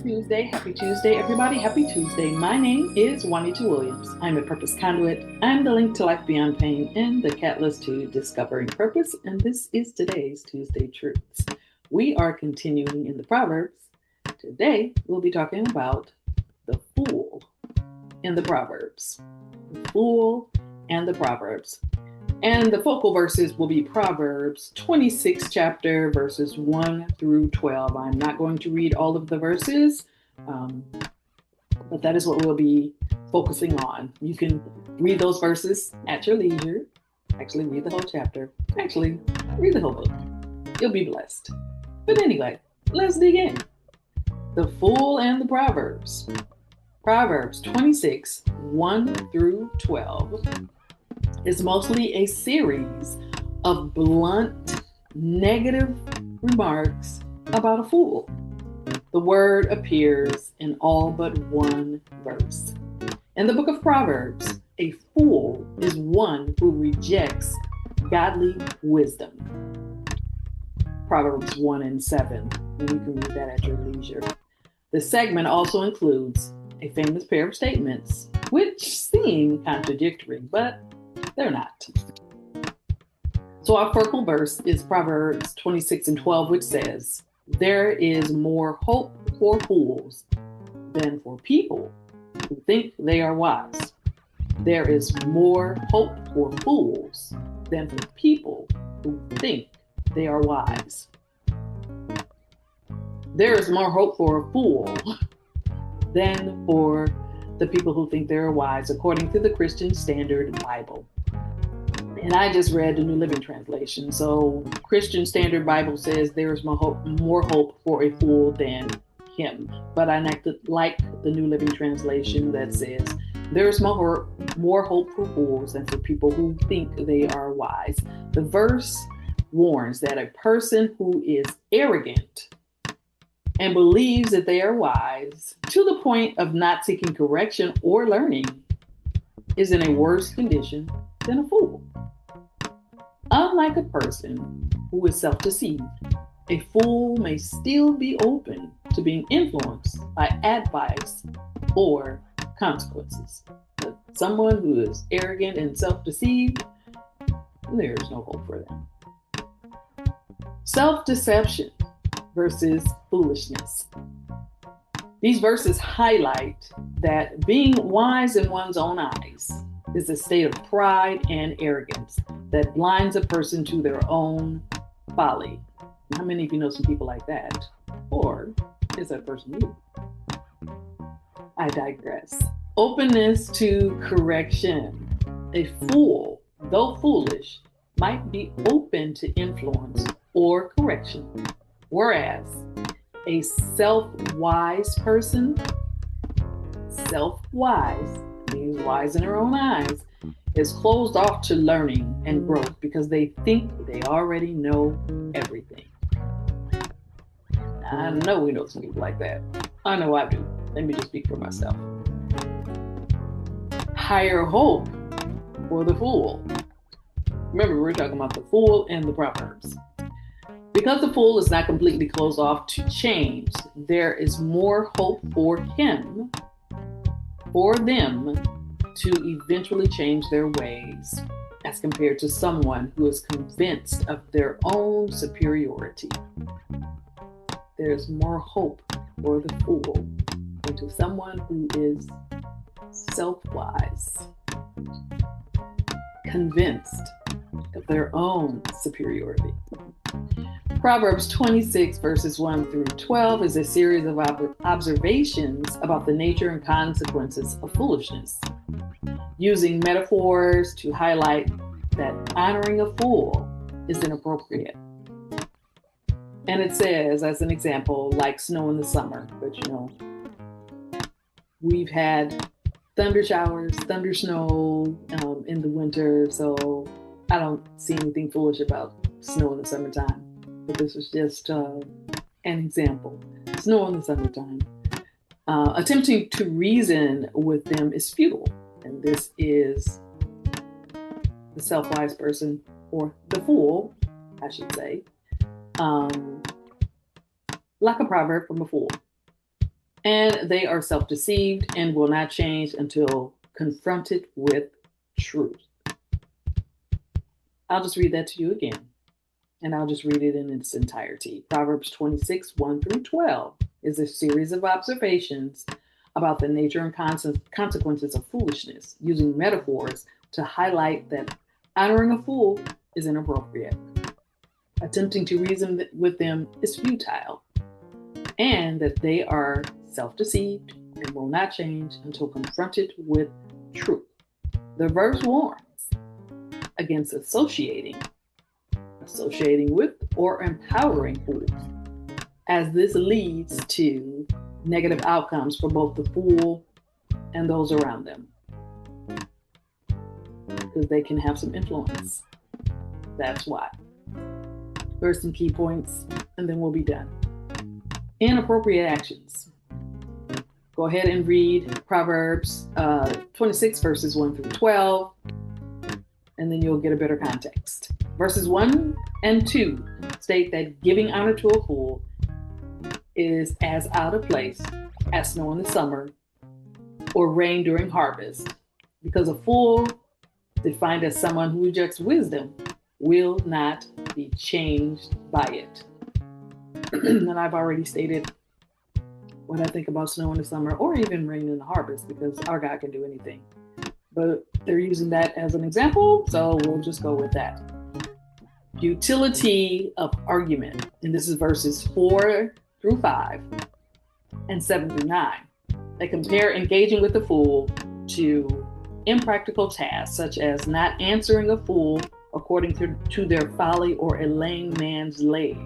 Tuesday. Happy Tuesday, everybody. Happy Tuesday. My name is Juanita Williams. I'm a purpose conduit. I'm the link to life beyond pain and the catalyst to discovering purpose. And this is today's Tuesday Truths. We are continuing in the Proverbs. Today, we'll be talking about the fool in the Proverbs. The fool and the Proverbs. And the focal verses will be Proverbs 26 chapter verses 1 through 12. I'm not going to read all of the verses, but that is what we'll be focusing on. You can read those verses at your leisure. Actually, read the whole chapter. Actually, read the whole book. You'll be blessed. But anyway, let's dig in. The fool and the Proverbs. Proverbs 26, 1 through 12. Is mostly a series of blunt, negative remarks about a fool. The word appears in all but one verse. In the book of Proverbs, a fool is one who rejects godly wisdom. Proverbs 1 and 7, and you can read that at your leisure. The segment also includes a famous pair of statements, which seem contradictory, but they're not. So our focal verse is Proverbs 26 and 12, which says, "There is more hope for fools than for people who think they are wise." There is more hope for fools than for people who think they are wise. There is more hope for a fool than for the people who think they're wise, according to the Christian Standard Bible. And I just read the New Living Translation. So Christian Standard Bible says there is more hope for a fool than him. But I like the New Living Translation that says there is more hope for fools than for people who think they are wise. The verse warns that a person who is arrogant and believes that they are wise to the point of not seeking correction or learning is in a worse condition than a fool. Unlike a person who is self-deceived, a fool may still be open to being influenced by advice or consequences. But someone who is arrogant and self-deceived, there is no hope for them. Self-deception versus foolishness. These verses highlight that being wise in one's own eyes is a state of pride and arrogance that blinds a person to their own folly. How many of you know some people like that? Or is that person you? I digress. Openness to correction. A fool, though foolish, might be open to influence or correction, whereas a self-wise person, self-wise means wise in her own eyes, is closed off to learning and growth because they think they already know everything. I know we know some people like that. I know I do. Let me just speak for myself. Higher hope for the fool. Remember, we're talking about the fool and the Proverbs. Because the fool is not completely closed off to change, there is more hope for them to eventually change their ways as compared to someone who is convinced of their own superiority. There's more hope for the fool than to someone who is self-wise, convinced of their own superiority. Proverbs 26 verses 1 through 12 is a series of observations about the nature and consequences of foolishness, using metaphors to highlight that honoring a fool is inappropriate. And it says, as an example, like snow in the summer, but we've had thunder showers, thunder snow in the winter, so I don't see anything foolish about snow in the summertime. But this was just an example. Snow in the summertime. Attempting to reason with them is futile. And this is the self-wise person, or the fool, I should say. Like a proverb from a fool. And they are self-deceived and will not change until confronted with truth. I'll just read that to you again, and I'll just read it in its entirety. Proverbs 26, 1 through 12 is a series of observations about the nature and consequences of foolishness, using metaphors to highlight that honoring a fool is inappropriate. Attempting to reason with them is futile, and that they are self-deceived and will not change until confronted with truth. The verse warns against associating with or empowering fools, as this leads to negative outcomes for both the fool and those around them, because they can have some influence. That's why. There's some key points, and then we'll be done. Inappropriate actions. Go ahead and read Proverbs 26, verses 1 through 12, and then you'll get a better context. Verses 1 and 2 state that giving honor to a fool is as out of place as snow in the summer or rain during harvest, because a fool, defined as someone who rejects wisdom, will not be changed by it. And I've already stated what I think about snow in the summer or even rain in the harvest, because our God can do anything. But they're using that as an example, so we'll just go with that. Futility of argument, and this is verses 4 through 5 and 7 through 9. They compare engaging with the fool to impractical tasks, such as not answering a fool according to their folly or a lame man's leg.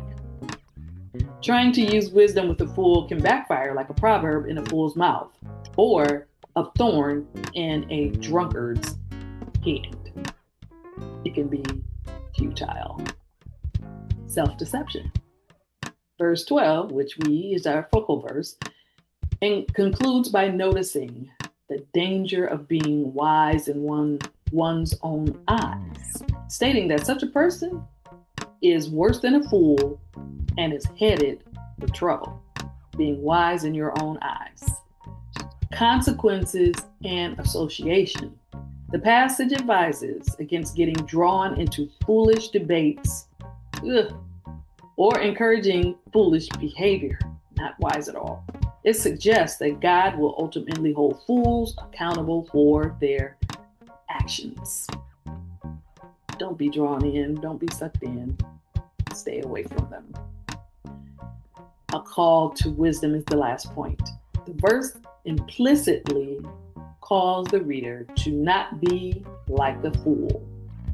Trying to use wisdom with a fool can backfire like a proverb in a fool's mouth, or a thorn in a drunkard's hand. It can be futile. Self-deception. Verse 12, which is our focal verse, and concludes by noticing the danger of being wise in one's own eyes, stating that such a person is worse than a fool and is headed for trouble. Being wise in your own eyes. Consequences and association. The passage advises against getting drawn into foolish debates or encouraging foolish behavior. Not wise at all. It suggests that God will ultimately hold fools accountable for their actions. Don't be drawn in. Don't be sucked in. Stay away from them. A call to wisdom is the last point. The verse implicitly calls the reader to not be like the fool,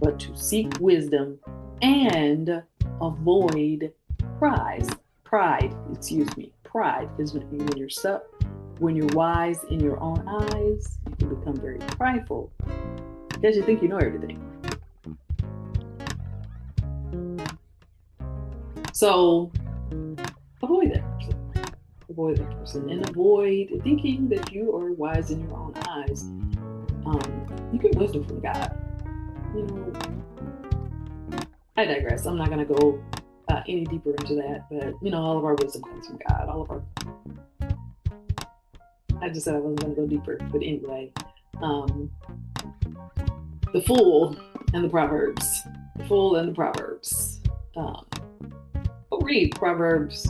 but to seek wisdom and avoid pride. Pride is when you're wise in your own eyes, you can become very prideful because you think you know everything. So avoid that person and avoid thinking that you are wise in your own eyes. You get wisdom from God. I digress. I'm not going to go any deeper into that, but all of our wisdom comes from God. I just said I wasn't going to go deeper, but anyway, the fool and the Proverbs. I'll read Proverbs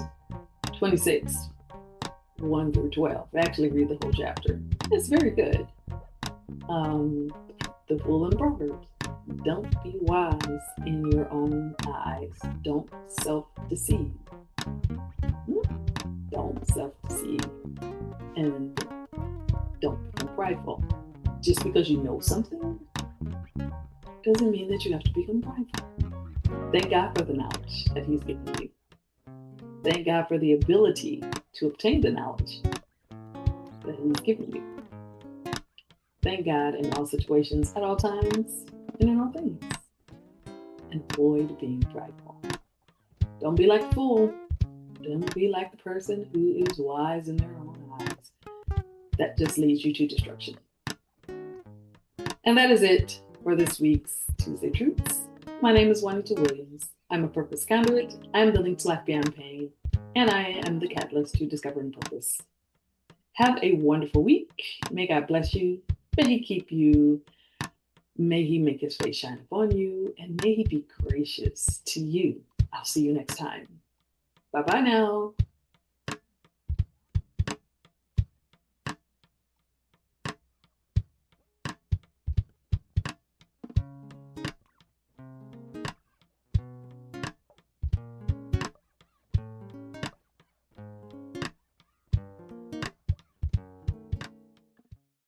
26, 1 through 12. Actually, read the whole chapter. It's very good. The fool and the Proverbs. Don't be wise in your own eyes. Don't self-deceive. Don't self-deceive. And don't become prideful. Just because you know something doesn't mean that you have to become prideful. Thank God for the knowledge that He's given you. Thank God for the ability to obtain the knowledge that He's given you. Thank God in all situations, at all times, and in all things. And avoid being prideful. Don't be like a fool. Don't be like the person who is wise in their own eyes. That just leads you to destruction. And that is it for this week's Tuesday Truths. My name is Juanita Williams. I'm a purpose conduit. I'm the link to life beyond pain. And I am the catalyst to discovering purpose. Have a wonderful week. May God bless you. May He keep you. May He make His face shine upon you. And may He be gracious to you. I'll see you next time. Bye bye now.